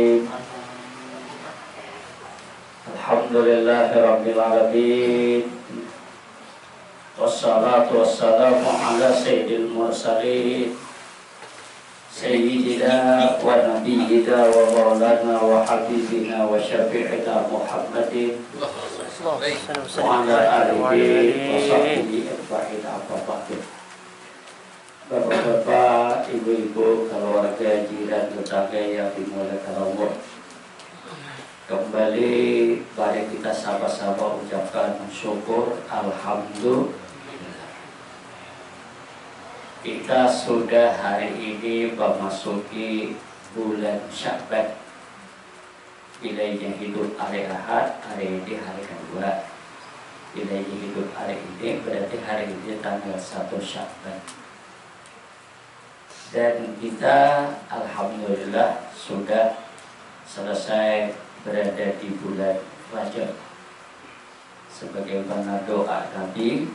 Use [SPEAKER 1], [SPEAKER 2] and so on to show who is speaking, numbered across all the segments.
[SPEAKER 1] Bismillahirrahmanirrahim. Alhamdulillahirabbil alamin. Wassalatu wassalamu ala sayyidil mursalin sayyidina wa nabiyyina wa maulana wa habibina wa syafi'ina Muhammadin wa ala alihi wa sahbihi ajma'in. Amma ba'du. Bapak-bapak, ibu-ibu, keluarga, jiran, tetangga yang dimuliakan Allah, kembali mari kita sama-sama ucapkan syukur alhamdulillah. Kita sudah hari ini memasuki bulan Sya'ban. Wilayahnya hidup hari Ahad, hari ini hari kedua. Wilayahnya hidup hari ini berarti hari ini tanggal 1 Sya'ban. Dan kita alhamdulillah sudah selesai berada di bulan Rajab. Sebagaimana doa Nabi,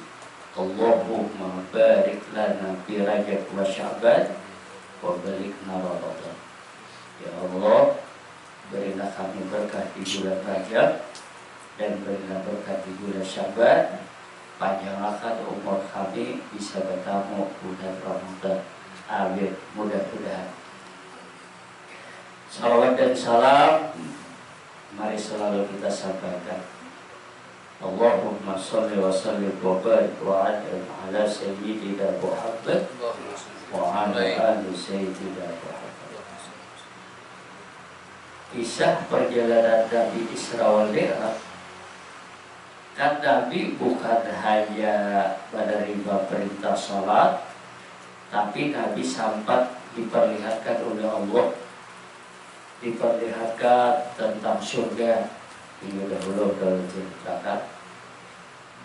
[SPEAKER 1] Allahumma barik lana fi Rajab wa Sya'ban wa balighna Ramadan. Ya Allah, berilah kami berkah di bulan Rajab dan berilah berkah di bulan Sya'ban. Panjangkan umur kami bisa bertemu bulan Ramadan. Amin. Mudah-mudahan. Salawat dan salam mari selalu kita sampaikan. Allahumma sholli wa sallim wa barik wa an'im ala sayyidina Muhammad wa ala ali sayyidina Muhammad. Kisah perjalanan Nabi Isra wal Mi'raj. Kan Nabi bukan hanya menerima perintah salat, tapi Nabi sempat diperlihatkan oleh Allah, diperlihatkan tentang surga ini dahulu dalam ceritakan,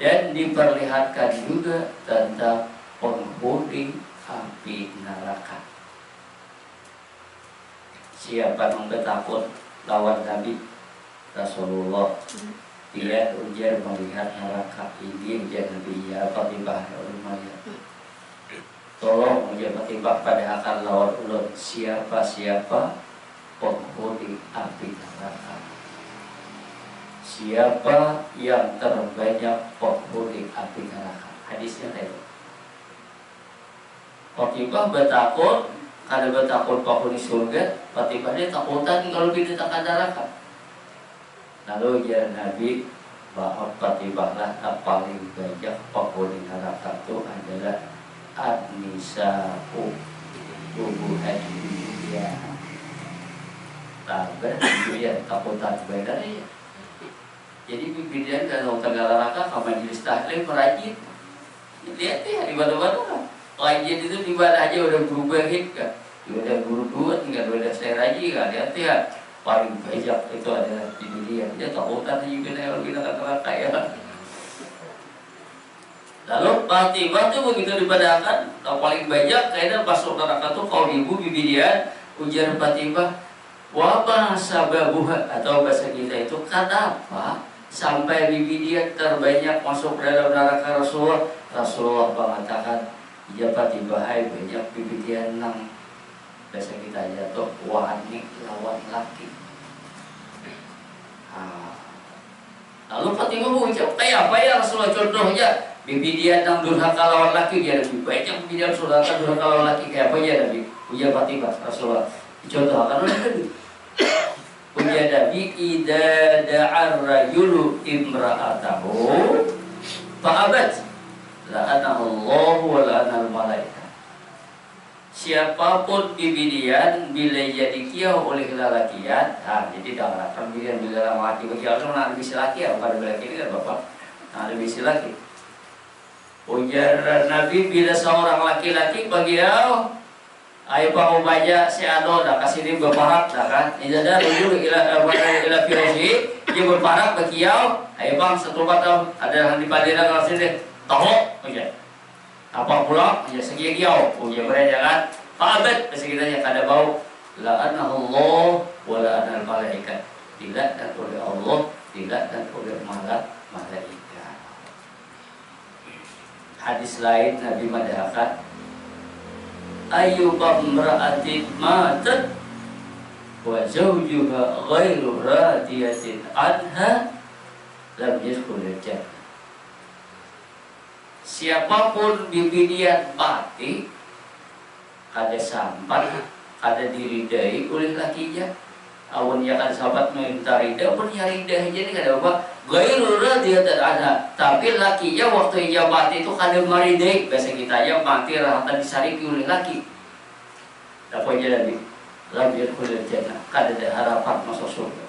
[SPEAKER 1] dan diperlihatkan juga tentang penghuni api neraka. Siapa yang takut lawan Nabi Rasulullah? Dia ujar melihat neraka ini jadi dia patibah rumahnya. Tolong ujar patibah pada akan lawan ulun siapa penghuni api neraka. Siapa yang terbanyak penghuni api neraka? Hadisnya itu. Patibah bertakut, karena bertakut penghuni surga. Patibah dia takutan kalau diletakkan neraka. Lalu ujar Nabi, bahwa patibahlah yang paling banyak penghuni neraka itu adalah An-Nisa'u Tubuhan dunia. Tabah dunia takutan bedanya. Jadi bibiran kalau tengah neraka ke majelis tahlim merajin. Lihat ya di mana-mana. Rajin itu di mana aja udah berubah kan. Udah guru dua tinggal udah saya rajin kan. Lihat ya paling banyak itu adalah di dunia. Dia takutan juga kalau kita neraka ya. Lalu Fatimah tuh begitu dipadakan, yang paling banyak kayaknya masuk neraka tuh kaum ibu bibiran. Ujar Fatimah, wabah sababuha, atau bahasa kita itu kata apa sampai bibi dia terbanyak masuk dalam neraka Rasulullah. Rasulullah mengatakan, ya Fatimah banyak bibi dia 6. Bahasa kita aja tuh wani lawan laki. Lalu Fatimah mengucap, kayak apa ya Rasulullah contohnya? Bibi dia 6 durhaka lawan laki, dia lebih banyak bibi dia durhaka lawan laki, kayak apa ya Nabi? Ujar Fatimah Rasulullah dicontohkan oleh Nabi. Ujar Nabi, idza da'ar rajulu imra'atahu fa'abat la'anahu Allah wa la'anal malaika. Siapapun bibidian bila jadi kiau oleh lelakian, jadi jangan bibidian bila laki bagi Allah nak lebih laki ya, pada laki ini kan bapak, nak lebih laki. Ujar Nabi, bila seorang laki-laki bagi Allah, ayo bangun baca si ado dah kasih dia berparak dah kan. Ini dah rujuk ila firosi, dia berparak bagi Allah. Ayo bang satu batang ada yang dipadiran kalau sini tahu, ujar. Apa pula? Ya segi kiau, ujar mereka kan. Fa'abad, sekitarnya kada bau. La'anahu Allah wa la'anal malaikat. Tidak dan oleh Allah, tidak dan oleh malaikat. Hadis lain Nabi mengatakan, ayyubam ra'atin matat wa zawjuha ghairu radiyatin anha lam yadkhulul jannah. Siapapun bibidian mati kada sampan kada diridai oleh lakinya, awan ya kan sahabat minta rida pun ya rida aja nih kada apa ghairu radiyatin anha, tapi lakinya waktu ia mati itu kada maridai. Biasa kita ya mati rahatan disariki oleh laki, apa aja tadi lam yadkhulul jannah, kada ada harapan masuk surga.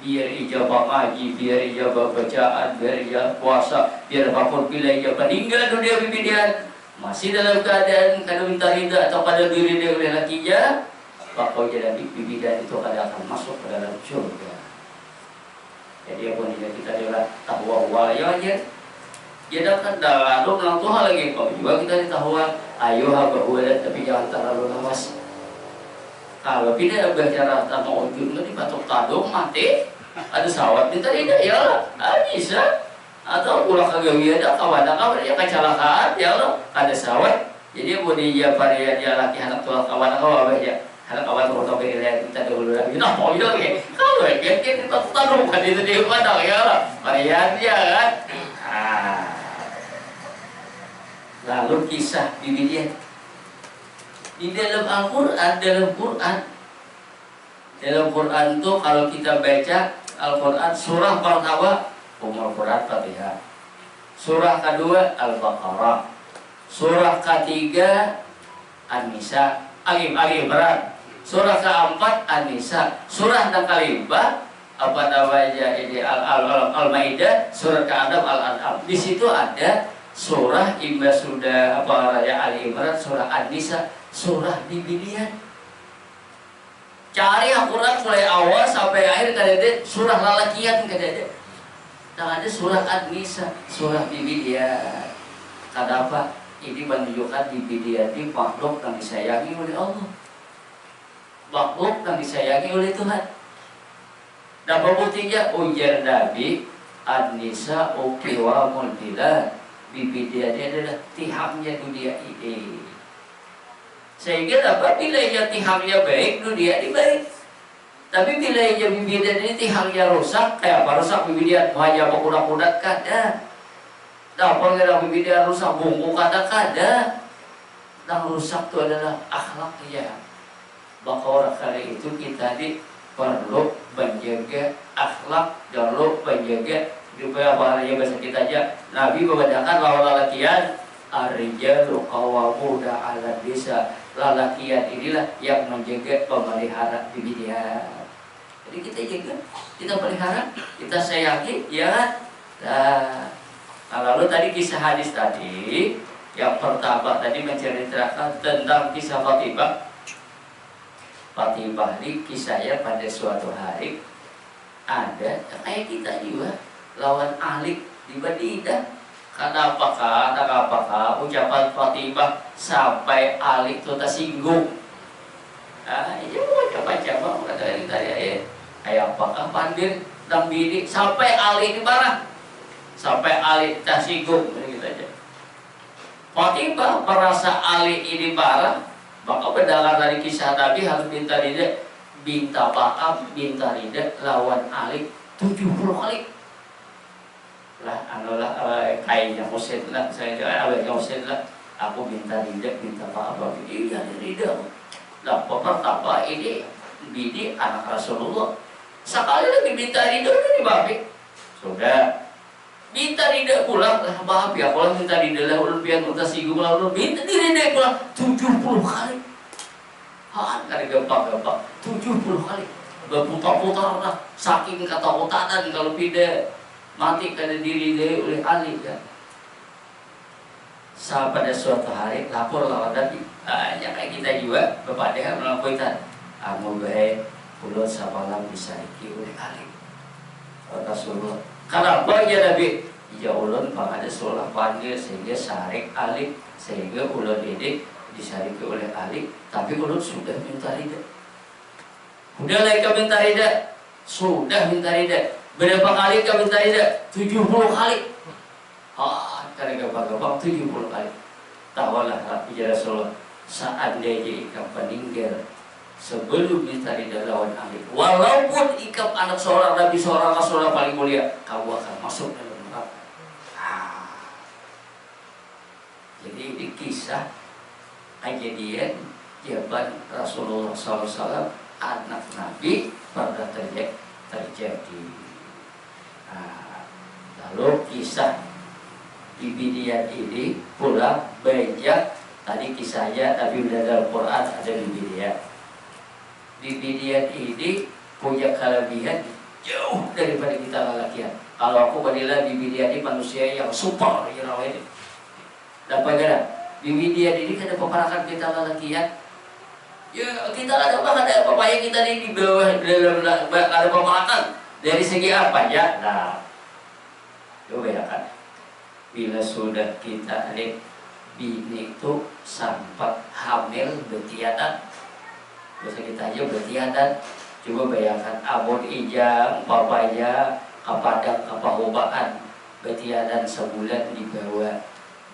[SPEAKER 1] Biar ijabah ngaji, biar ijabah bacaan, biar ijabah puasa, biar apapun bila ijabah meninggal dunia bibidian masih dalam keadaan kada minta ridha atau kada diridai oleh lakinya, maka jadi bibidian itu kada akan masuk ke dalam surga. Jadi apa nih kita adalah tahwa waya aja. Jadi kan dah lalu nang Tuhan lagi kok juga kita ditahwa ayo haba ulat tapi jangan terlalu lawas. Kalau tidak bicara tentang ujung itu dipatok tadung mati, ada sawat minta tidak ya bisa, atau ulah kagawian ada kawan ya kecelakaan ya lo ada sawat. Jadi boleh dia varian dia laki anak tua kawan apa ya anak kawan tua berilah kita dulu lagi. Nah mau bilang ya kalau ya kita dipatok tadung kan itu dia padang ya lo varian dia kan. Lalu kisah bibidian di dalam Al-Quran, dalam Quran itu kalau kita baca Al-Quran surah pertama Al-Quran Fatihah, surah kedua Al-Baqarah, surah ketiga An-Nisa, Al-Imran, surah keempat An-Nisa, surah yang kelima apa namanya ini Al-Maidah, surah ke-6 Al-An'am. Di situ ada surah imba sudah apa ya Al-Imran, surah An-Nisa, surah bibidian. Cari Al-Quran mulai awal sampai akhir kada ada surah lalakian kada ada. Tak ada surah An-Nisa, surah bibidian. Kenapa? Ini menunjukkan bibidian ini makhluk yang disayangi oleh Allah. Makhluk yang disayangi oleh Tuhan. Dan pembuktinya ujar Nabi An-Nisa uqiwamul bilad. Bibidian ini adalah tihamnya dunia ini. Sehingga dapat bila ia tihamnya baik, dunia ini baik. Tapi bila ia bibidian ini tihamnya rusak, kayak apa rusak bibidian? Hanya kuda-kuda kada. Dapat kira bibidian rusak bungku kada. Yang rusak itu adalah akhlaknya. Maka orang kali itu kita perlu menjaga akhlak, perlu menjaga supaya bahaya bahasa kita aja. Nabi membedakan lawan lalakian ar-rijalu qawwamuna 'ala nisa. Lalakian inilah yang menjaga pemelihara bibidian. Jadi kita jaga, kita pelihara, kita sayangi, ya. Nah, lalu tadi kisah hadis tadi yang pertama tadi menceritakan tentang kisah Fatimah. Fatimah ini kisahnya pada suatu hari ada kayak kita juga lawan alik di Madinah. Apakah ucapan Fatimah sampai alik itu tersinggung. Nah, ini macam-macam kata ini tadi ayat apakah pandir dan bini sampai alik di mana? Sampai alik tersinggung gitu aja. Fatimah merasa alik ini marah, maka pendengar dari kisah Nabi harus minta maaf, minta ridha lawan alik 70 kali. Lah anulah kayaknya Husain lah, saya awalnya Husain lah, aku minta ridha, minta maaf ini ya ridha. Lah pertama ini bini anak Rasulullah, sekali lagi minta ridha udah dibabik, sudah minta ridha pulang, lah maaf ya kalau minta ridha lah ulun pian udah singgung lah ulun minta ridha pulang 70 kali. Kada gampang 70 kali berputar-putar lah, saking ketakutan kalau pindah mati kada diri dari oleh Ali kan. Pada suatu hari lapor lawan Nabi, ya kayak kita juga bepadeh melakukan anu bae ulun samalam disaiki oleh Ali. Rasulullah. Kenapa ya Nabi? Ya ulun pangada salah panggil sehingga sarik Ali, sehingga ulun ini disariki oleh Ali, tapi ulun sudah minta ridha. Udah lagi minta ridha, sudah minta ridha. Berapa kali kami minta ridha? 70 kali. Karena gampang-gampang 70 kali. Tahulah ya Rasulullah, seandainya ikan meninggal sebelum ditarik dari lawan akhir. Walaupun ikap anak seorang nabi, seorang rasul yang paling mulia, kamu akan masuk dalam neraka. Jadi ini kisah kejadian zaman Rasulullah SAW, anak nabi pernah terjadi. Lalu kisah Bibi Dian ini pula banyak. Tadi kisahnya tapi udah dalam Quran ada Bibi Dian. Bibi Dian ini punya kelebihan jauh daripada kita lelakian. Kalau aku menilai Bibi Dian ini manusia yang super ini. Dan bagaimana? Bibi Dian ini kan ada peperangan kita lelakian. Ya kita ada apa yang kita ini di bawah ada peperangan dari segi apa ya? Nah, coba bedakan. Bila sudah kita lihat bini itu sampai hamil bertiadan, biasa kita aja bertiadan. Coba bayangkan abon ijang, papanya, kapadang, kapahobaan, bertiadan sebulan di bawah,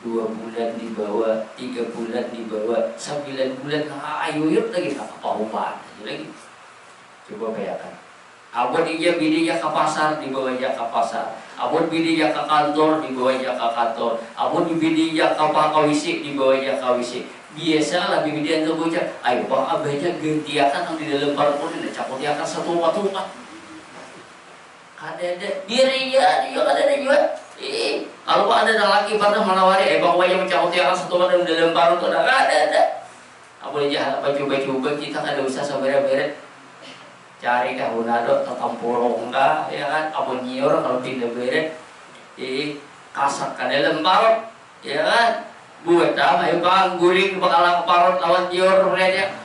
[SPEAKER 1] 2 bulan di bawah, 3 bulan di bawah, 9 bulan, ayuyuk lagi kapahobaan lagi. Coba bayangkan. Abon ijang bininya ke pasar, dibawanya ke pasar. Abon bininya ke kantor, dibawanya ke kantor. Abon bininya ke kawisi, dibawanya kawisi. Biasalah bibi dia itu bocah, ayo bang abahnya gantiakan yang di dalam parpun ini, campurkan satu waktu kan. Ada dirinya, dia ada juga. Kalau ada laki pada menawari, bang wajah mencampurkan satu waktu di dalam parpun itu ada. Abon jahat baju kita kan ada usaha sabar-sabar. Cari kahunado tatamporong ka ya kan abon nyior kalau pindah beret kasak ka dalam parot ya kan buat ayo pang guring bakalang parot lawan nyior mereka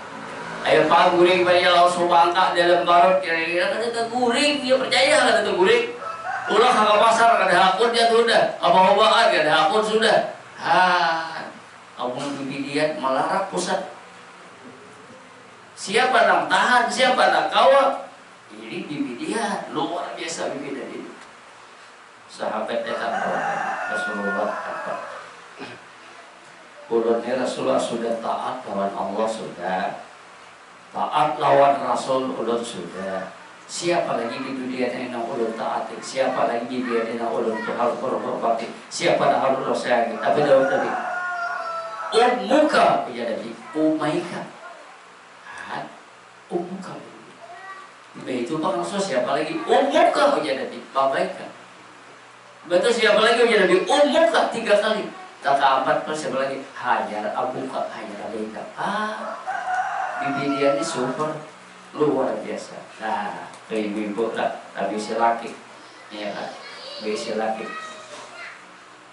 [SPEAKER 1] ayo pang guring banyak lawan subangka dalam parot kira-kira kan guring dia percaya kan itu guring ulah ke pasar ada hakun dia sudah apa-apaan ada hakun sudah abon bibidian melarang pusat. Siapa nak tahan, siapa nak kawal? Ini bibi dia luar biasa bibi dari sahabat datang Rasulullah apa? Ulunnya Rasulullah sudah taat lawan Allah sudah, taat lawan Rasul ulun sudah. Siapa lagi di dunia yang nak ulun taati? Siapa lagi di dunia yang nak ulun tuhal hormati? Siapa nak harus sayangi? Tapi dalam tadi, ummuka ya Nabi, umaika. Ummuka itu Pak Rasul siapa lagi? Ummuka aja Nabi, babaikan. Betul siapa lagi aja Nabi? Ummuka 3 kali. Tak keempat pun siapa lagi? Hajar abuka, hajar alaika. Bibi dia ini super luar biasa. Nah, ke ibu-ibu lah, tapi si laki, ya kan? Si laki.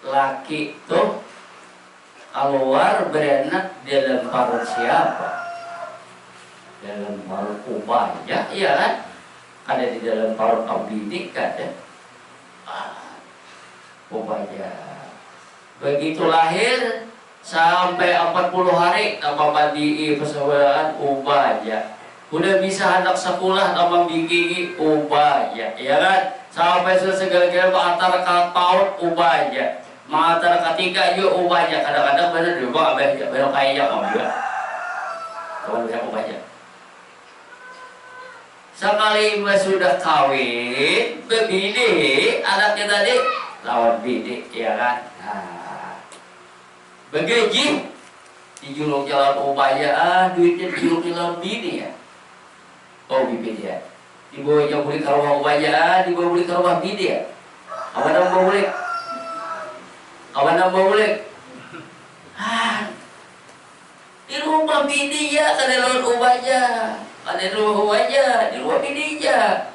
[SPEAKER 1] Laki tuh keluar beranak dalam parut siapa? Dalam parut ubahnya, iya kan? Ada di dalam parut abidik kan ya? Ubahnya. Begitu lahir sampai 40 hari tanpa di persaudaraan ubahnya. Udah bisa anak sekolah tanpa bikingi ubahnya, iya kan? Sampai segala-galanya antara paut ubahnya. Antara ketiga juga ubahnya. Kadang-kadang benar juga abahnya, benar kayaknya mau juga. Kawan banyak ubahnya. Sekali sudah kawin, bebini, anaknya tadi lawan bini, ya kan? Nah, begitu dijuluk jalan upaya, duitnya dijuluk jalan bini ya. Oh bini ya, dibawa yang beli ke rumah upaya, dibawa beli ke rumah bini ya. Apa nama boleh? Apa nama boleh? Di rumah bini ya, kada lawan upaya. Ada rumah aja, di rumah bininya.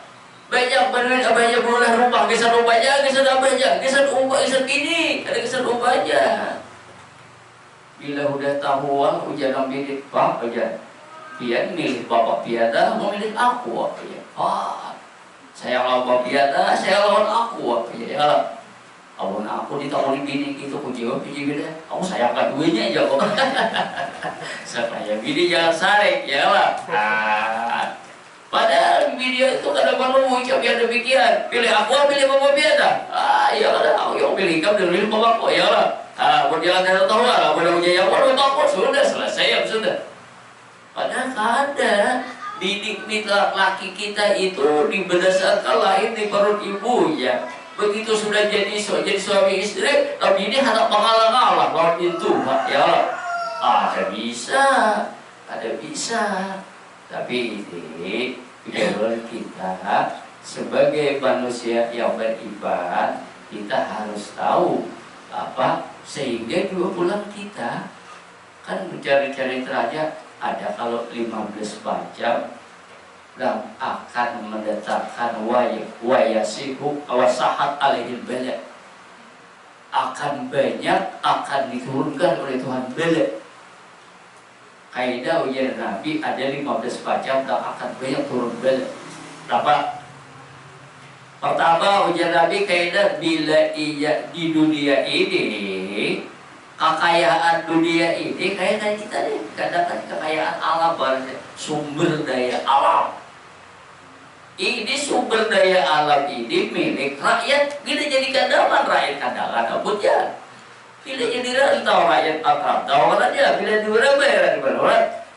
[SPEAKER 1] Banyak banyak berulah rumah, kisah rumahnya, kisah abahnya, kisah ubah, kisah bini, ada kisah ubahnya. Bila udah tahu ujian bini, pak aja, pian milih bapak piada, mau milih aku apa ya? Saya lawan bapak piada, saya lawan aku apa ya? Awon aku ditawari bini gitu, aku jawab bini beda. Aku sayang keduanya aja kok. Saya bini jangan sarik, ya lah. Padahal bini itu kadang-kadang ucap yang demikian. Pilih aku, pilih bapak biasa. Ya lah, aku yang pilih kamu dan pilih bapakku, ya lah. Berjalan dari tahu lah, pada ujian yang baru tahu sudah selesai, ya sudah. Padahal ada didik laki kita itu berdasarkan lahir di perut ibunya. Begitu sudah jadi suami istri, tapi ini hendak mengalah-ngalah lawan itu, ya. Ada bisa. Tapi ini kita sebagai manusia yang beriman, kita harus tahu apa sehingga dua bulan kita kan mencari-cari teraja ada kalau 15 jam dan akan mendatangkan wayasihu awasahat alaihi bala, akan banyak akan diturunkan oleh Tuhan bala. Kaidah ujian Nabi ada 15 jam dan akan banyak turun bala. Berapa? Pertama ujian Nabi kaidah bila iya di dunia ini, kekayaan dunia ini kayak kita nih, kadang-kadang kekayaan alam, sumber daya alam. Ini sumber daya alam ini milik rakyat, kita jadikan dapat rakyat kandangan abutnya. Bila jadi rantau rakyat akrab, tahu aja bila dua bayar di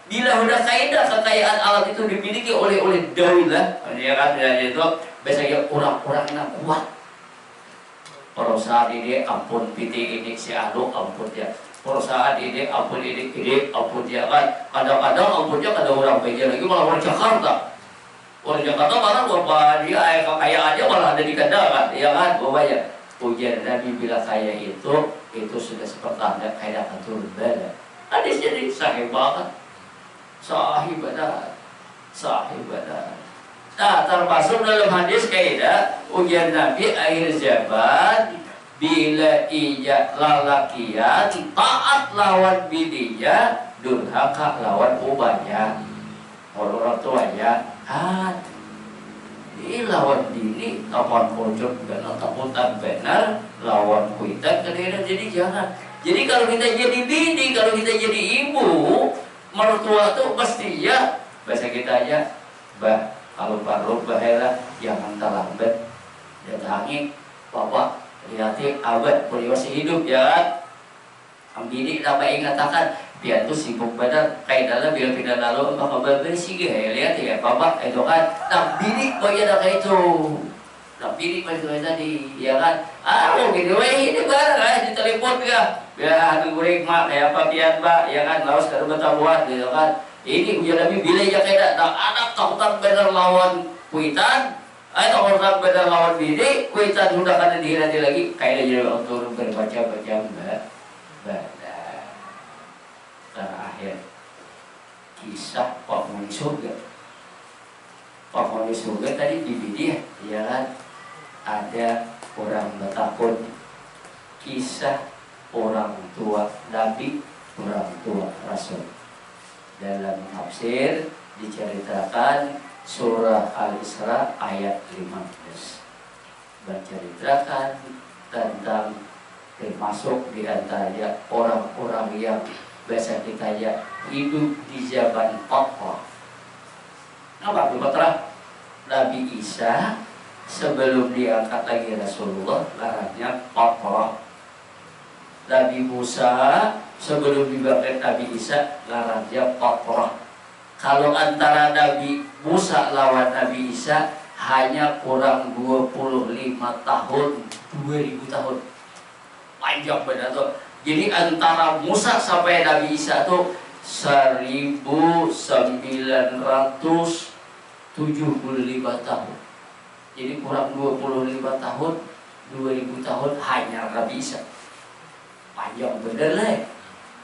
[SPEAKER 1] bila udah kaidah kekayaan alam itu dimiliki oleh daulah, ya kan itu biasanya orang-orang yang kuat. Perusahaan ini ampun PT ini si anu ampun ya. Perusahaan ini ampun ini ampun ya kan. Kadang-kadang ampunnya ada orang bagian lagi malah orang Jakarta. Orang Jakarta malah bapak dia kekayaannya malah ada di kandangan, ya kan bapaknya. Ujian Nabi bila kaya itu sudah sepertanda kaya akan turun bala. Hadis jadi sahih banget, sahih badan. Nah termasuk dalam hadis kaidah ujian Nabi akhir zaman bila iya lalakian taat lawan bidinya, durhaka lawan ubahnya, orang tuanya ini lawan diri lawan pojok dan takutan benar lawan kuitan kadang jadi jangan. Jadi kalau kita jadi bini, kalau kita jadi ibu, mertua tuh pastinya bahasa kita aja, bah kalau baru bahaya jangan terlambat datangi bapak lihatin abad beliau masih hidup ya. Bini dapat ingatakan dia tuh sibuk badan kayak dalam bila pindah lalu maka bersih ya lihat ya bapak itu kan nah bini kok ya kayak itu nah bini kok itu tadi ya kan gitu ini barang kan di telepon ya aduh gue mak kayak apa pian pak ya kan lawas kalau bertabuhan gitu kan ini ujian Nabi bila ya kayak nah anak takutan benar lawan kuitan takutan benar lawan bini kuitan sudah kan dihirati lagi kayak jadi orang turun berbaca-baca mbak terakhir kisah penghuni surga. Penghuni surga tadi di Bidiyah, ya kan? Ada orang bertakun, kisah orang tua Nabi, orang tua Rasul. Dalam tafsir diceritakan surah Al-Isra ayat 15 menceritakan tentang termasuk di antaranya orang-orang yang biasa kita ya hidup di zaman Allah. Apa berkata Nabi Isa sebelum diangkat lagi Rasulullah larangnya Allah. Nabi Musa sebelum dibangkit Nabi Isa larangnya Allah. Kalau antara Nabi Musa lawan Nabi Isa hanya kurang 25 tahun, 2000 tahun. Panjang benar tuh. Jadi antara Musa sampai Nabi Isa itu 1975 tahun. Jadi kurang 25 tahun, 2000 tahun hanya Nabi Isa. Panjang bener lah,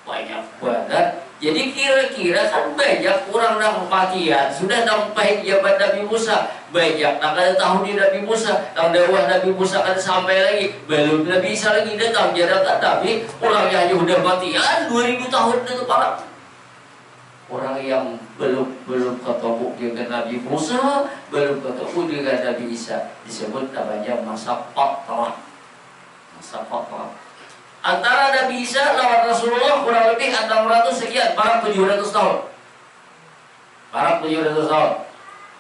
[SPEAKER 1] banyak banget. Jadi kira-kira kan banyak orang yang kematian sudah sampai zaman Nabi Musa, banyak nak tahun di Nabi Musa, tahun dakwah Nabi Musa kan sampai lagi, belum Nabi Isa lagi datang jarak Nabi, orang yang sudah matian 2000 tahun itu para orang yang belum ketemu dengan Nabi Musa, belum ketemu dengan Nabi Isa, disebut namanya masa fatrah. Masa fatrah. Antara Nabi Isa lawan Rasulullah kurang lebih 600 sekian, barang 700 tahun. Barang 700 tahun.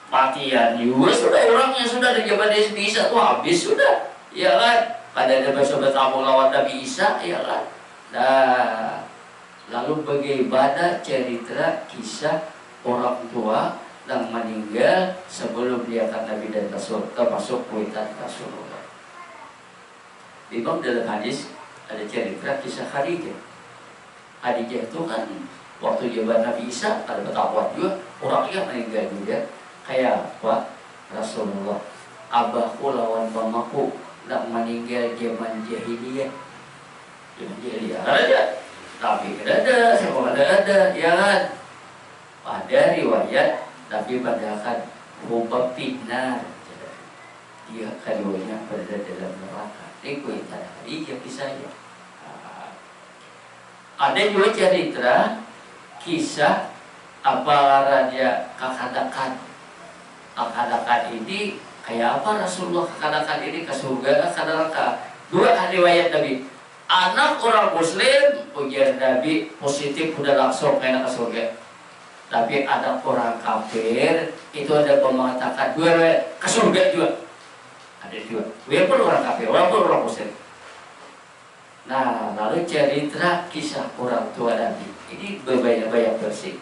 [SPEAKER 1] Matian juga sudah orang yang sudah di zaman Nabi Isa tuh habis sudah. Ya kan? Pada ada sobat tamu lawan Nabi Isa, ya kan? Nah, lalu bagaimana cerita kisah orang tua yang meninggal sebelum diangkat Nabi dan Rasul, termasuk kuitan Rasulullah. Memang dalam hadis ada cerita kisah Khadijah. Khadijah itu kan waktu zaman Nabi Isa ada betapa juga orangnya meninggal juga. Kayak apa? Rasulullah, abahku lawan mamaku nak meninggal zaman jahiliyah. Zaman jahiliyah ada, tapi ada, semua ada, ya kan? Ada riwayat Nabi padahal hubab finnar, dia keduanya berada dalam neraka. Ini kuitan Khadijah kisahnya. Ada juga cerita kisah apa raja kakadakan. Kakadakan ini kayak apa Rasulullah kakadakan ini ke surga ke neraka. Dua riwayat Nabi. Anak orang Muslim ujian Nabi positif udah langsung kena ke surga. Tapi ada orang kafir itu ada mengatakan dua ke surga juga. Ada dua. Walaupun orang kafir, walaupun orang Muslim. Nah, lalu cerita kisah orang tua Nabi. Ini berbanyak-banyak versi.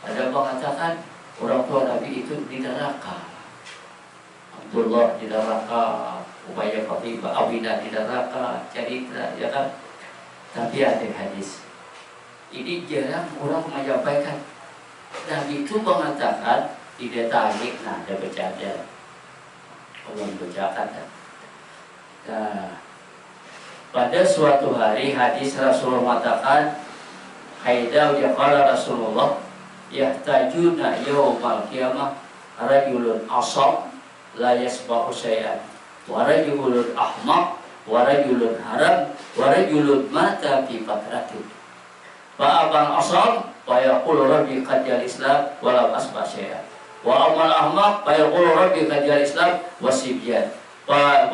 [SPEAKER 1] Ada mengatakan orang tua Nabi itu di neraka. Abdullah di neraka, Umayyah Fatimah, Aminah di neraka, cerita, ya kan? Tapi ada hadis. Ini jarang orang menyampaikan. Nabi itu mengatakan tidak tarik, nah ada bercanda. Allah bercakap. Nah, pada suatu hari hadis Rasulullah mengatakan, Haidau yaqala Rasulullah, yahtajuna yawmal qiyamah rajulun asam la yasba'u syai'an wa rajulun ahmaq wa rajulun haram wa rajulun mata fi fatratin fa abang asam wa yaqulu rabbi qad al-islam wa lam asba' syai'an wa amal ahmaq fa yaqulu rabbi qad al-islam wa sibyan wa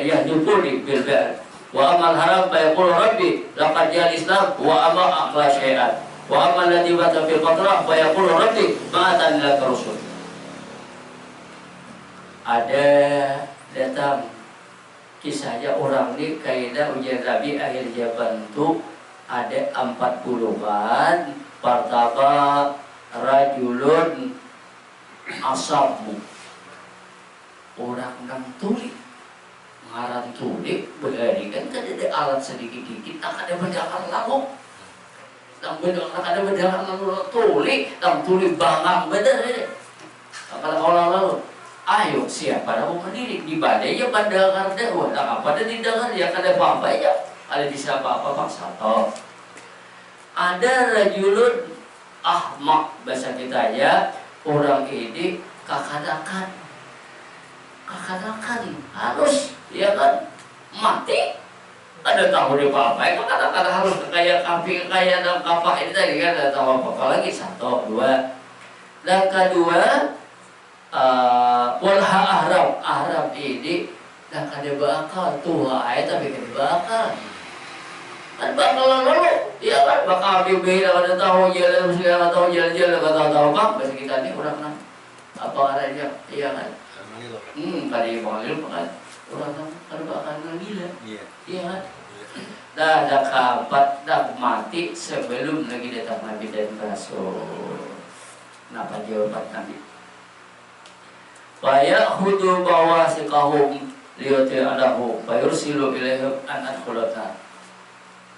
[SPEAKER 1] yahdubuni bil ba'r wa amal haram fa yaqulu rabbi laqad al-islam wa ama aqla syai'an wa amal ladzi bata fil fatrah fa yaqulu rabbi ma'atan laka rusul. Ada datang kisahnya orang ini kaidah ujian Nabi akhir zaman itu ada 40-an pertama rajulun asamu orang nang tulik ngaran tulik berani kan ada alat sedikit-dikit tak ada berjalan lalu tak ada berjalan lalu tulik tak tulik bangang bener ini kalau orang lalu ayo siapa yang mau berdiri di badai ya pandangan dakwah apa ada di dengar ya kada apa ya ada di siapa apa bang satu ada rajulun ahmak bahasa kita ya orang ini kakadakan harus ya kan mati ada tahu di apa itu kata-kata harus kayak kafe kayak dalam kapal ini tadi kan ada tahu apa lagi satu dua dan kedua walha ahram ini dan kada bakal tua ayat tapi kada bakal kan bakal lalu ya kan bakal bibir kada tahu jalan segala tahu jalan kada tahu bang bahasa kita ini orang kan apa arahnya iya kan kali panggil kan orang kan kada bakal gila iya kan dah ada kapat dah mati sebelum lagi datang Nabi dan Rasul. Kenapa jawaban Nabi? Fayakhudu bawasiqahum liyuti'adahu fayursilu ilaihim an adkhulata.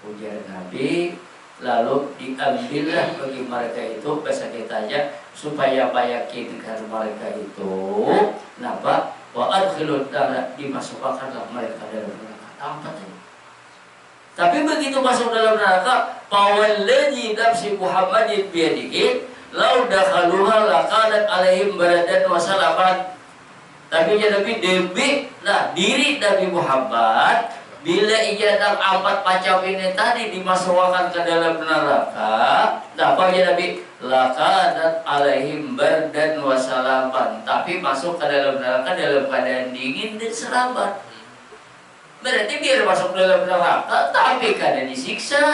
[SPEAKER 1] Ujar Nabi, lalu diambillah bagi mereka itu bahasa kita aja supaya meyakinkan mereka itu napa wa adkhilut dimasukkanlah mereka dalam neraka. Apa tadi? Tapi begitu masuk dalam neraka, fawalladzi nafsi Muhammadin biyadihi law dakhaluha laqalat alaihim baradan wa salaman. Tapi Nabi demi diri Nabi Muhammad bila ia dan 4 macam ini tadi dimasukkan ke dalam neraka, apa ya Nabi laqalat alaihim baradan wa salaman. Tapi masuk ke dalam neraka dalam keadaan dingin dan selamat. Berarti biar masuk dalam neraka tapi kada disiksa,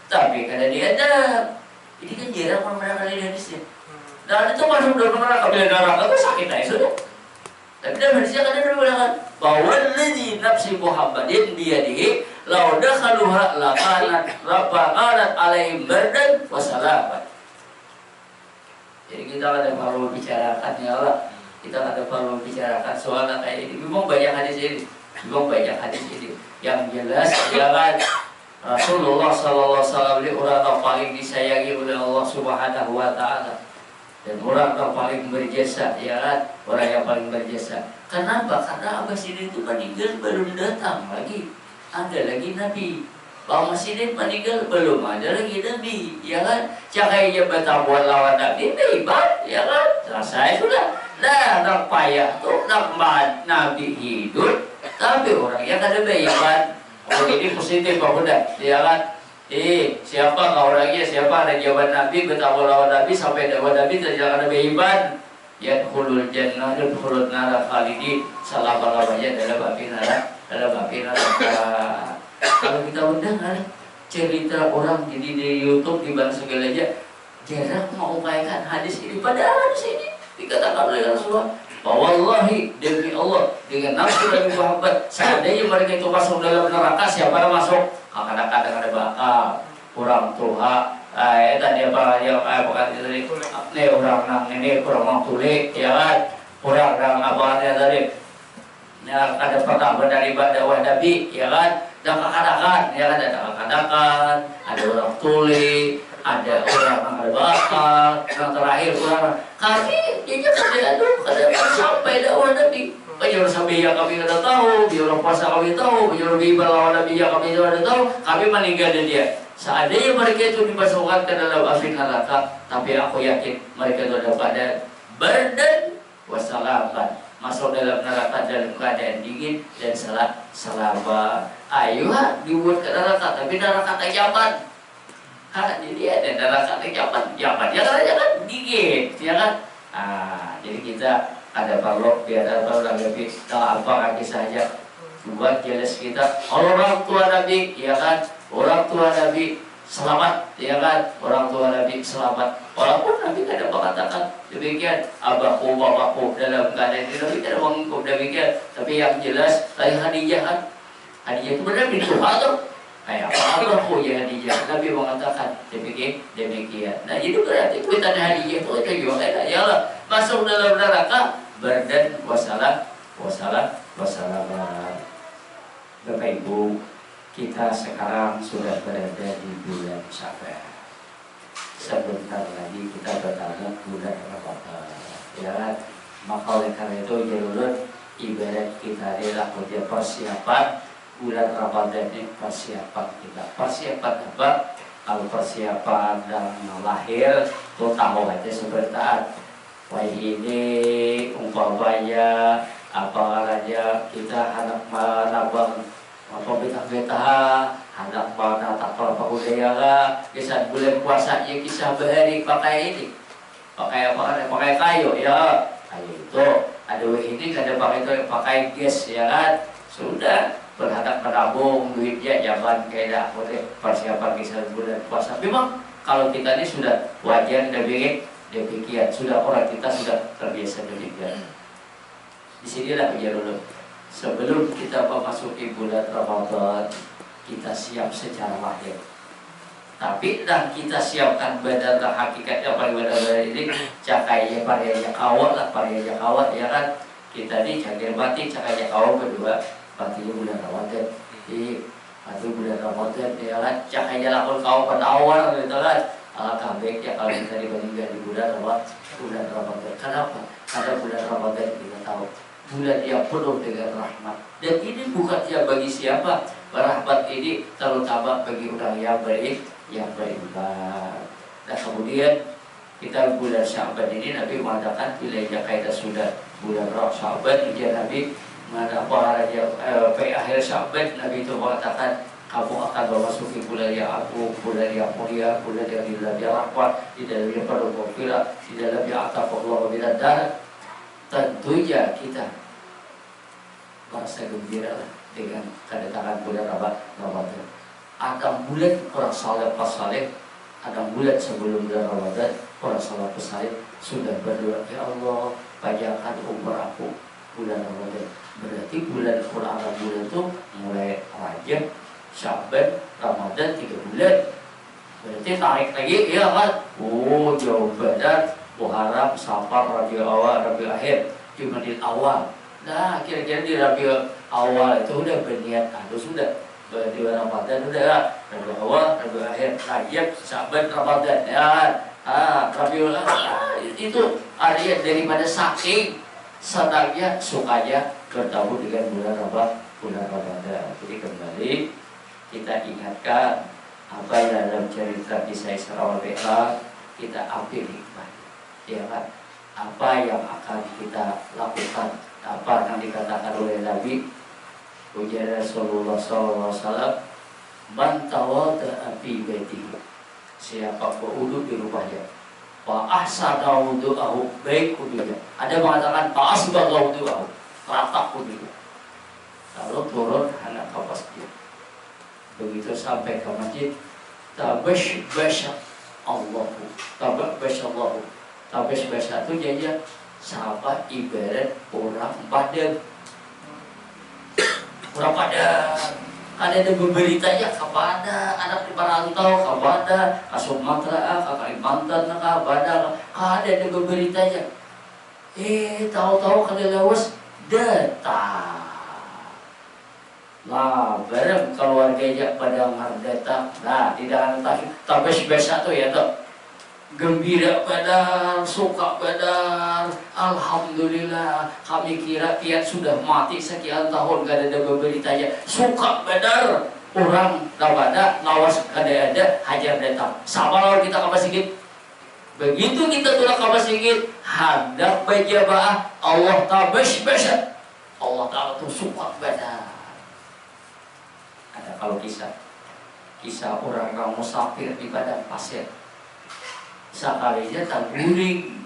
[SPEAKER 1] tapi kada diadab. Ini kan jarang orang kali hadisnya. Dan itu masuk dalam neraka, bila neraka itu sakit aja sudah. Tapi dalam hadisnya kan ada bilang bahwa alladzi nafsi Muhammadin biyadihi law dakhaluha laqalat alaihim bardan wa salaman. Jadi kita ada perlu bicarakan ya Allah. Kita ada perlu bicarakan soalnya kayak ini. Memang banyak hadis ini. Memang banyak hadis ini. Yang jelas jangan Rasulullah Sallallahu Alaihi Wasallam orang yang paling disayangi oleh Allah Subhanahu Wa Taala dan orang yang paling berjasa, ya kan? Orang yang paling berjasa. Kenapa? Karena Abah Sidin itu meninggal belum datang lagi. Ada lagi Nabi. Bang Sidin meninggal belum ada lagi Nabi, ya kan? Cakainya bertabuan lawan Nabi, hebat, ya kan? Selesai sudah. Nah, nak payah tuh nak Nabi hidup, tapi orangnya kada bayaran. Orang ini positif Pak Bunda, ya kan? Siapa kau orangnya? Siapa ada jawaban Nabi bertabuan lawan Nabi sampai dapat Nabi tidak ada bayaran. Ya khulul jannah, khulul nara khalidi, selama-lamanya dalam api neraka. Kalau kita undang kan cerita orang jadi di YouTube di bangsa aja jarang mengupayakan hadis ini. Padahal hadis ini dikatakan oleh Rasulullah, wallahi demi Allah dengan nafsu dan Muhammad seandainya mereka itu masuk dalam neraka, siapa yang masuk? Kadang-kadang ada bakal orang tua tadi apa yang bukan tadi ini orang nang ini kurang mau tulis, ya kan? Orang nang apa tadi ya ada pertama dari dakwah Nabi, ya kan? Dan kadang-kadang, ya kan, ada kadang-kadang, ada orang tuli, ada orang yang bakal, yang terakhir orang kami dia kada sampai dakwah Nabi. Banyak sampai yang kami tidak tahu, biar orang puasa kami tahu, biar orang ibadah lawan Nabi yang kami tidak tahu, kami meninggal dia. Seandainya mereka itu dimasukkan ke dalam api neraka, tapi aku yakin mereka itu ada pada berdan wassalaman, masuk dalam neraka dalam keadaan dingin dan selamat. Ayo dibuat ke neraka, tapi neraka tak nyaman. Jadi ada neraka tak nyaman, jangan dingin, ya kan? Jadi kita ada perlu biar tahu lagi tahu apa kisahnya. Buat jelas kita orang tua Nabi, ya kan? Orang tua Nabi selamat, ya kan? Orang tua Nabi selamat. Walaupun Nabi tidak mengatakan demikian, abahku, bapakku dalam keadaan ini, Nabi tidak mengungkap demikian. Tapi yang jelas, tadi Khadijah kan, Khadijah itu benar pintu atau kayak abahku ya Khadijah. Nabi mengatakan demikian. Nah jadi berarti kita Khadijah itu juga kayak ya Allah masuk dalam neraka berdan wassalam. Bapak Ibu, kita sekarang sudah berada di bulan Sya'ban. Sebentar lagi kita bertanya bulan Ramadan, ya. Maka oleh karena itu jalur ibarat kita adalah persiapan bulan Ramadan ini, persiapan kita. Persiapan apa? Kalau persiapan dalam lahir, tuh tahu aja sebentar. Wah ini umpamanya apa aja kita anak menabang apa beta anak mana tak apa budaya lah kisah bulan puasa ya kisah berhari pakai ini pakai kayu ya kayu itu ada ini ada pakai itu pakai gas ya kan sudah berhadap menabung duitnya jangan kayak boleh persiapan kisah bulan puasa. Memang kalau kita ini sudah wajar demikian sudah orang kita sudah terbiasa demikian. Disinilah dulu sebelum kita memasuki bulan Ramadan kita siap secara lahir. Tapi dan kita siapkan badan hakikatnya paling benar ini cakainya parianya kawat lah parianya kawat ya kan kita ini cakir mati cakainya kawat kedua matinya bulan Ramadan. Atau bulan Ramadan ya kan cakainya lakon kawat pada awal gitu kan alangkah baiknya kalau kita dibandingkan di bulan Ramadan. Kenapa? Karena bulan Ramadan kita tahu bulan yang penuh dengan rahmat dan ini bukan ya bagi siapa rahmat ini terutama bagi orang yang beriman. Nah kemudian kita bulan Sya'ban ini Nabi mengatakan bila kita sudah bulan Sya'ban ujian Nabi mengatakan akhir Sya'ban Nabi itu mengatakan kamu akan memasuki bulan yang agung, bulan yang mulia, bulan yang di dalamnya rahmat, di dalamnya penuh maghfirah, di dalamnya ataqallahu minad dar. Tentunya kita merasa gembira dengan kedatangan bulan Ramadan. Ada bulan orang saleh pas saleh, ada bulan sebelum bulan Ramadan orang saleh pas saleh sudah berdoa ya Allah panjangkan umur aku bulan Ramadan. Berarti bulan bulan itu mulai Rajab, Sya'ban, Ramadan 3 bulan. Berarti tarik lagi ya kan? Oh jauh benar Muharram, Safar, Rabiul Awal, Rabiul Akhir, Jumadil Awal. Nah, kira-kira di Rabiul Awal itu udah berniat halus, sudah di Ramadan udah Rabiul Awal, Rabiul Akhir, Rajab, Syaban, Ramadan. Ya, Rabiul Awal itu artinya daripada saking senangnya sukanya bertemu dengan bulan Ramadan. Jadi kembali kita ingatkan apa yang dalam cerita kisah Isra wal Mi'raj, kita ambil hikmah, ya kan? Apa yang akan kita lakukan, apa yang dikatakan oleh Nabi ujar Rasulullah SAW, man tawadda'a fi baitihi, siapa berwudu di rumahnya, fa ahsana wudu'ahu, baik wudunya. Ada mengatakan fa asbagha wudu'ahu, rata wudunya. Lalu turun anak ke masjid. Begitu sampai ke masjid, tabash Allahu, tabash Allahu. Tabash itu jadi sahabat ibarat orang padan. Orang padan. Ada beritanya kepada anak di Parantau, kepada ke Sumatera, ke Kalimantan, kepada ada beritanya. Tahu-tahu kali lewas datang. Nah, bareng keluarganya pada datang. Nah, tidak ada tabash itu ya tuh. Gembira badar, suka badar, alhamdulillah. Kami kira kian sudah mati sekian tahun gak ada beritanya. Suka badar, orang pada lawas ada hajar datang. Sama lawan kita ke masjid. Begitu kita turun ke masjid, hadap bajabaah Allah tabash. Allah Ta'ala tuh suka badar. Ada kalau kisah orang yang musafir di padang pasir. Sekalinya tak guring,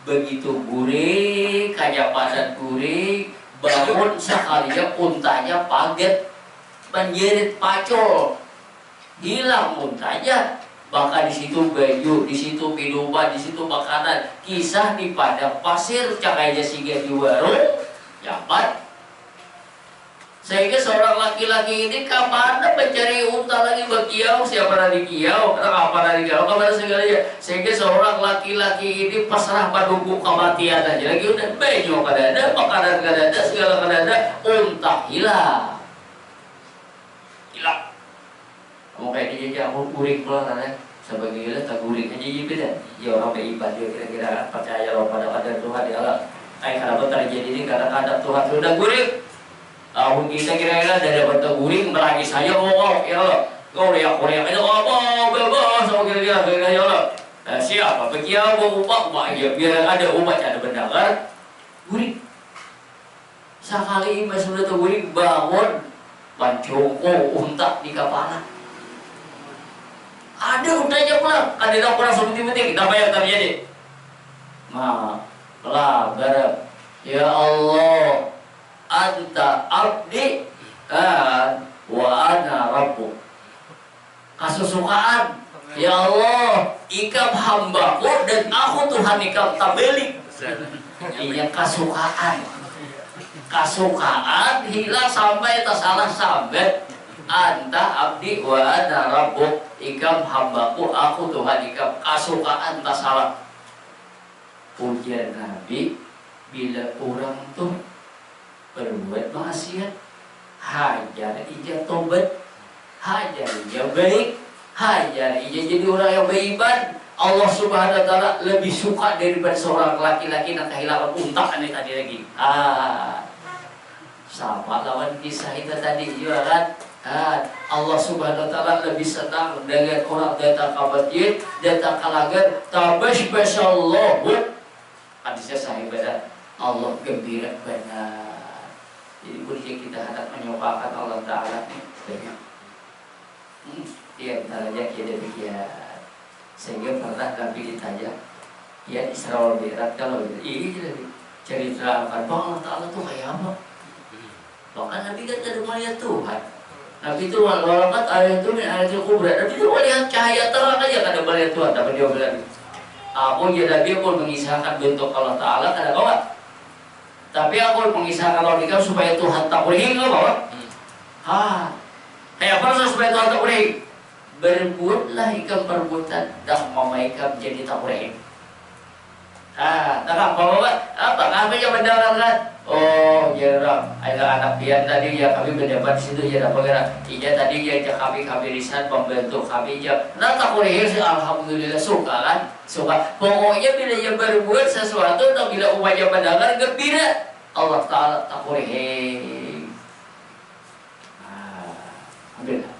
[SPEAKER 1] begitu guring, kayak padan guring, bangun sekalinya untanya paget, menjerit pacul, hilang untanya, bahkan di situ baju, di situ minuman, di situ makanan. Kisah di padang pasir, cakainya singgah di warung, dapat. Sehingga seorang laki-laki ini kapan mencari unta lagi berkiau, siapa lagi kiau, apa lagi kiau, kapan segalanya. Sehingga seorang laki-laki ini pasrah menunggu kematian aja. Lagi udah banyak kadang-kadang, makanan kadang-kadang, segala kadang-kadang, unta hilang. Kamu kayak dia aku guring pulang kan? Sebagai gila tak guring aja beda. Ya orang beribadah dia kira-kira percaya loh pada Tuhan di alam. Kenapa terjadi ini kadang-kadang Tuhan sudah guring. Kita kira-kira dari bentuk guring melagi saya ya Allah, kau lihat itu apa sama kira-kira ya Allah. Siapa begitu umat ya biar ada umat ada pendengar guring. Sekali mas sudah tuh guring bangun pancungku unta di kepala. Ada untanya pulang, ada orang seperti-seperti apa yang terjadi? Nah, lah garam. Ya Allah, anta abdi wa ana rabbu. Kasusukaan, ya Allah, ikam hambaku dan aku Tuhan ikam tabelik. Ini kasukaan. Kasukaan hilang sampai tersalah sampai anta abdi wa ana rabbu, ikam hambaku aku Tuhan ikam. Kasukaan tersalah. Pujian Nabi, bila orang tuh berbuat maksiat, hajar ija tobat, hajar ija baik, hajar ija jadi orang yang beribadah. Allah Subhanahu wa Ta'ala lebih suka daripada seorang laki-laki yang kehilangan unta ini tadi lagi. Sama lawan kisah itu tadi juga kan. Allah Subhanahu wa Ta'ala lebih senang dengan orang datang ke masjid, datang ke lagar, tabashbashallahu. Hadisnya sahih benar. Allah gembira benar. Jadi boleh kita hendak menyopakan Allah Ta'ala ya kita aja kita demikian. Sehingga pernah Nabi ditanya, ya Isra wal Mi'raj kalau ini cerita akan Allah Ta'ala tuh kayak apa? Bahkan Nabi kan tidak melihat Tuhan. Nabi itu walakat ayat itu ayatul kubra. Nabi itu melihat cahaya terang aja kada melihat Tuhan. Tapi dia bilang, aku ya Nabi pun mengisahkan bentuk Allah Ta'ala kada bawa. Tapi aku mengisahkan logika supaya Tuhan tak boleh nggak bawa. Kayak apa supaya Tuhan tak boleh? Berbuatlah ikam perbuatan dan memaikam jadi tak boleh. Takang bawa apa? Kami yang mendengarkan. Oh, ya ada anak pian tadi ya kami berdebat di situ ya dapat kira. Iya tadi ya kami riset membantu kami ya. Nah tak boleh sih alhamdulillah suka kan, suka. Pokoknya bila dia berbuat sesuatu atau bila umatnya mendengar gembira, Allah Taala tak boleh. Alhamdulillah.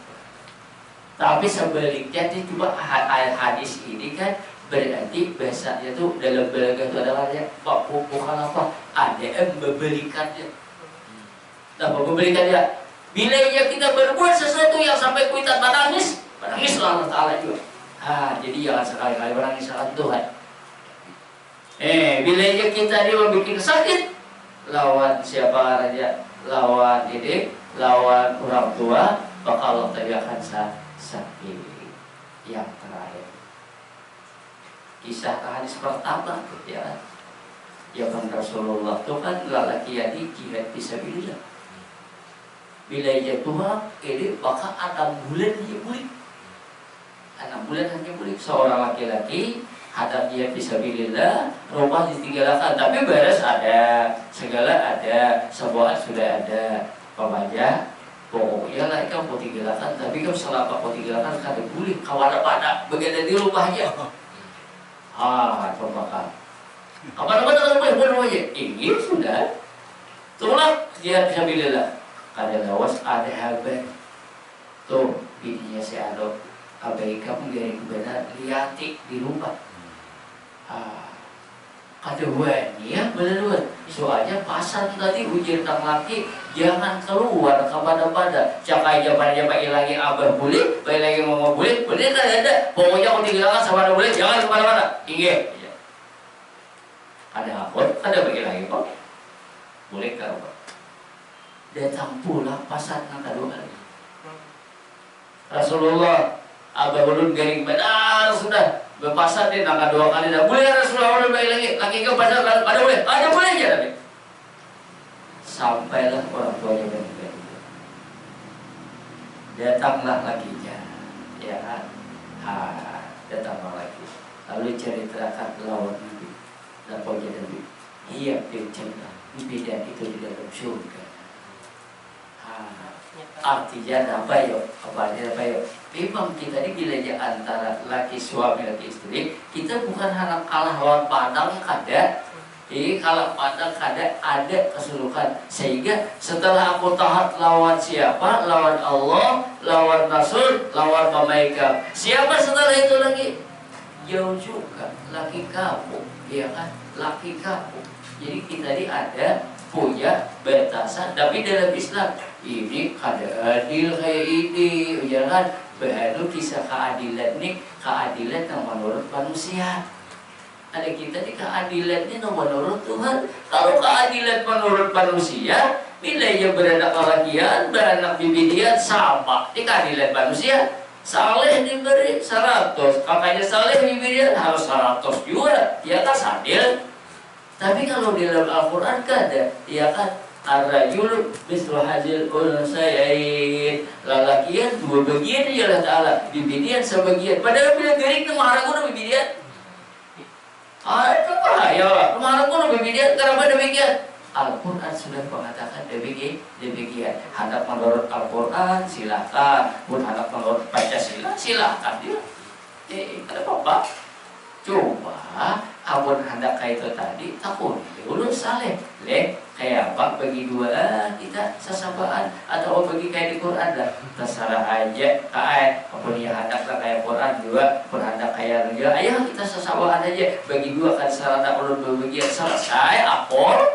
[SPEAKER 1] Tapi sebaliknya itu coba hadis ini kan berarti bahasanya itu dalam balaghah itu adalah ya bukan apa ada yang memberikannya. Nah, memberikannya bila ya kita berbuat sesuatu yang sampai kita menangis Allah Taala juga. Jadi jangan sekali-kali menangis akan Tuhan. Bila ya kita dia membuat sakit lawan siapa aja, lawan ini, lawan orang tua, maka Allah tadi akan sakit. Yang terakhir kisah hadis pertama ya zaman Rasulullah itu kan lelaki yang jihad fisabilillah. Bila jatuh ini maka 6 bulan dia boleh 6 bulan hanya boleh seorang laki-laki hadap jihad fisabilillah rumah ditinggalkan tapi beres ada segala ada sebuah sudah ada pembaca pokoknya lah ikan mau tinggalkan tapi kalau selama mau tinggalkan kada boleh kawan pada bagian di rumahnya. Terbakar. Apa boleh ini sudah. Tolak dia fisabilillah. Kada lawas ada habat. Tuh bininya si Ado abaikan dari benar liatik di rumah. Kada wani ya benar. Soalnya pasal tadi ujian tang laki jangan keluar kepada cakai zaman-zaman lagi abah boleh, baik lagi mama boleh kan ada. Pokoknya kau tinggalkan sama ada boleh, jangan kemana-mana. Ingat. Ada apa? Ada bagi lagi kok. Boleh kah? Datang pula pasal yang kedua kali. Rasulullah abah ulun garing benar sudah berpasar dia nangka 2 kali dah. Boleh Rasulullah baik lagi kau pasar ada boleh aja tapi. Sampailah orang tuanya benar. Datanglah lakinya, ya kan? Datanglah lagi. Lalu ceritakan lawan Nabi. Dan pokoknya Nabi, ia bercerita bidan itu di dalam surga. Artinya apa yo? Memang kita ini bila antara laki suami laki istri, kita bukan hanya kalah lawan pandang kada. Kalau pandang ada keseluruhan sehingga setelah aku taat lawan siapa, lawan Allah, lawan Rasul, lawan malaikat. Siapa setelah itu lagi? Jauh juga laki kamu, ya kan? Laki kamu. Jadi kita ini ada punya batasan, tapi dalam Islam ini kada adil kayak ini, jangan baru kisah keadilan ini keadilan yang menurut manusia. Ada kita di keadilan ini menurut Tuhan. Kalau keadilan menurut manusia, bila ia beranak kelakian, beranak bibidian sama di keadilan manusia. Saleh diberi 100, kakaknya saleh bibidian harus 100 juga, ya kan adil. Tapi kalau di dalam Al-Quran kan ada, ya kan ar-rajul mislu hadzal unsayain, lalakian 2 bagian ya Allah Ta'ala, bibidian sebagian. Padahal bila garing itu marah guna bibidian. Itu bahaya lah. Kemarin pun demikian, kenapa demikian? Al-Quran sudah mengatakan demikian. Hendak menurut Al-Quran silakan, pun hendak menurut Pancasila silakan dia. Ada apa? Coba, abon hendak kayak itu tadi, takut dulu saleh, kayak apa bagi dua kita sesabaan atau bagi kayak di Quran dah terserah aja. Apapun yang hendak kayak Quran juga, pun hendak kayak juga. Ayo kita sesabaan aja bagi dua kan sarana ulun berbagian selesai apol,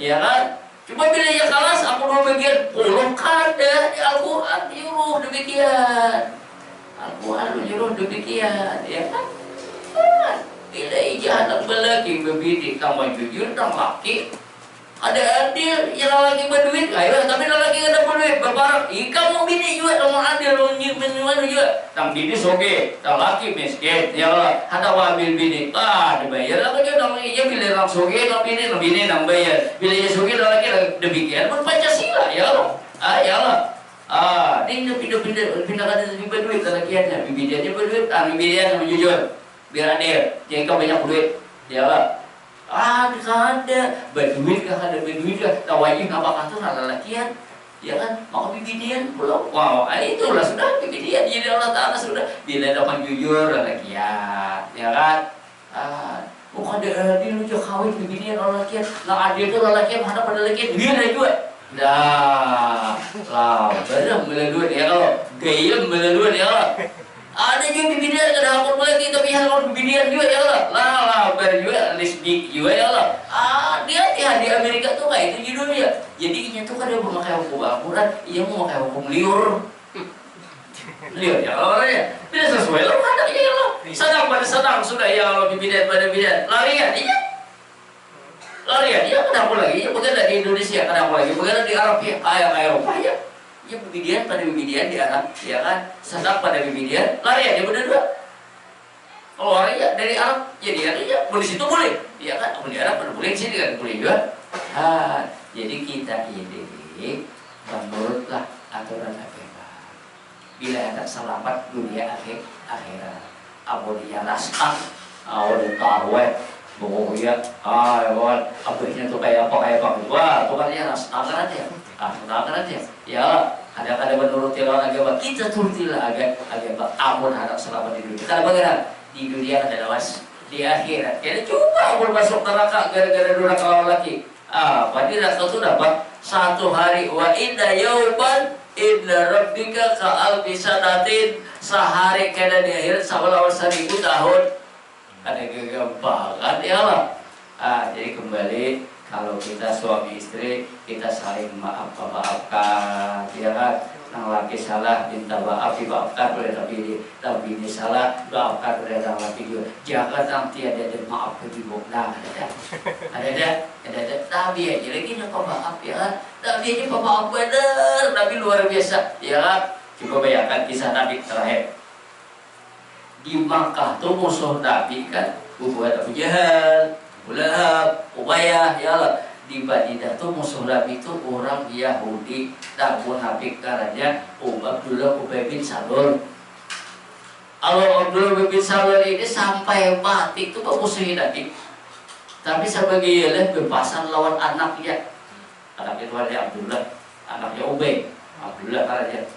[SPEAKER 1] ya kan? Cuma bila yang kalas aku dua bagian puluh kada di Al-Quran nyuruh demikian. Al-Quran nyuruh demikian, ya kan? Bila ija anak belaki berbidi kamu jujur dan laki ada adil yang laki berduit ayo tapi laki ada berduit berbarang kamu bini juga kamu adil menyuan juga tang bini soge tang laki miskin ya Allah ada wabil bini dibayar lah kan dong iya bila orang soge tang bini nang bayar bila ia soge tang laki demikian pun Pancasila ya Allah ya Allah ini pindah kada berduit tang laki ada bibidiannya berduit bibidian jujur biar adil, jadi kau banyak duit, ya lah. Ada berduit kah, ada berduit kah, tawajib apakah tuh lalakian, ya kan? Maka bibidian belum, wow, itulah sudah bibidian. Jadi Allah Taala sudah bila dapat jujur lalakian, ya kan? Bukan dia lu jauh kawin bibidian lalakian, nah adil tuh lalakian mana pada lalakian, dia ada juga. Dah, lah, benar melalui dia kalau gaya melalui dia kalau ada juga bibidian kada hakul lagi tapi hakul bibidian juga ya lah juga lesbik juga ya lah. Dia di Amerika tuh kayak itu judulnya. Jadi tuh kan dia memakai hukum Al-Quran, ia mau memakai hukum liur. Liur ya Allah ya. Tidak sesuai lah ada ya Allah. Senang pada senang sudah ya Allah bibidian pada bibidian. Larian iya. Larian iya kenapa lagi? Ya bukan di Indonesia kenapa lagi? Bukan di Arab ya, kayak Eropa ya. Ya bibidian pada bibidian di Arab, ya kan? Sedang pada bibidian, lari ya bener dua. Kalau lari ya dari Arab, ya dia ya boleh situ boleh, ya kan? Di Arab pada boleh sini kan boleh juga. Jadi kita ini menurutlah aturan agama. Bila ada selamat dunia akhirat, abu dia naskah, abu tahu pokoknya, abisnya tuh kayak apa, wah, tuh kan dia naskah aja. Akhirat ya ada menurut jalan agama kita turutilah agama amun harap selamat di dunia. Kita bagaimana di dunia ada lawas di akhirat kita coba amun masuk neraka gara-gara durhaka lawan laki. Pasti rasa itu dapat satu hari wa inda yauman inda rabbika ka'al bisanatin sehari kena di akhirat sama lawan 1000 tahun. Ada kegampangan ya Allah. Jadi kembali kalau kita suami istri kita saling maafkan, ya kan? Yang laki salah minta maaf dimaafkan oleh tapi ini salah maafkan oleh yang laki juga. Jangan nanti ada maaf ke ibu. Nah, ada tapi aja lagi nak maaf ya kan? Tapi ini maaf benar, tapi luar biasa, ya kan? Coba bayangkan kisah Nabi terakhir di Makkah tuh musuh Nabi kan, buat Abu Jahal, Lahab, Umayyah, ya Allah. Di Madinah tuh musuh Nabi itu orang Yahudi, namun Nabi karanya Abdullah bin Salul. Kalau Abdullah bin Salul ini sampai mati itu musuhin Nabi. Tapi sebagai ialah bebasan lawan anaknya. Anaknya itu ada Abdullah, anaknya Ubay. Abdullah karanya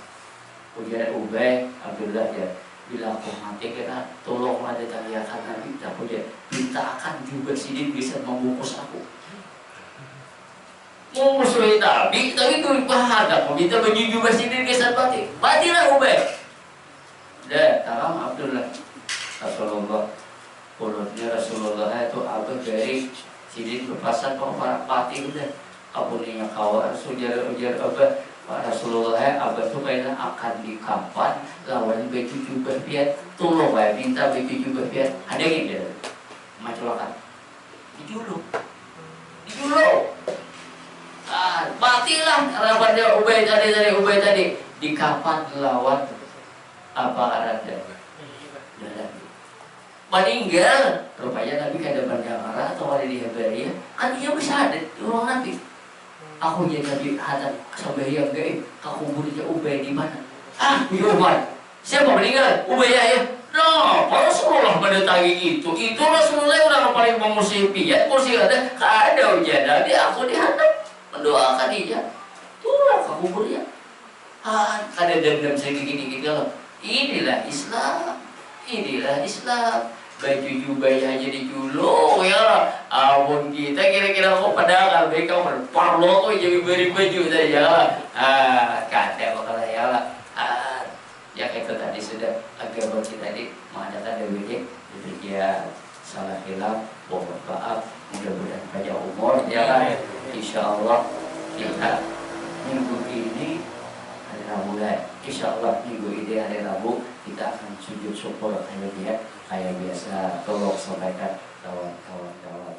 [SPEAKER 1] ujian Ubay, Abdullah ya. Bila aku mati kena tolonglah ditanyakan Nabi, aku dia minta akan juga sini bisa membungkus aku. Mau musuhin Nabi, tapi itu bahada. Mau minta baju juga sini bisa mati, matilah Ubay. Dah, tahu Abdullah. Rasulullah, ulutnya Rasulullah itu abad dari sini berpasan kau para mati udah. Abuninya kawan ujar abad. Rasulullah abad itu kayaknya akan dikampan lawan baju juga biar tolong minta baju juga biar ada yang dia maculakan dijuluk matilah lawan dia Ubay tadi dikampan lawan apa arahnya meninggal rupanya Nabi kada berjamaah atau ada di Heberia kan dia bisa ada orang Nabi. Aku jadi Nabi hadap sampai yang gaib ke kuburnya Ubay di mana? Di Ubay. Siapa meninggal? Ubay ya. No, Rasulullah mendatangi itu Rasulullah orang paling memusipi ya, kursi ada ujian Nabi aku dihadap mendoakan dia. Itulah ke kuburnya. Ada dendam segini loh. Inilah Islam. Baju juga yang jadi juluk ya abon kita kira-kira kok pada mereka berparlo kok jadi beri baju tadi ya kata bakal ya lah ya kayak itu tadi sudah agama kita tadi mengadakan DWD ya salah hilaf mohon maaf mudah-mudahan banyak umur ya kan insyaallah kita minggu ini hari Rabu insyaallah minggu ini hari Rabu kita akan sujud syukur kayak biasa tolong sampaikan kawan-kawan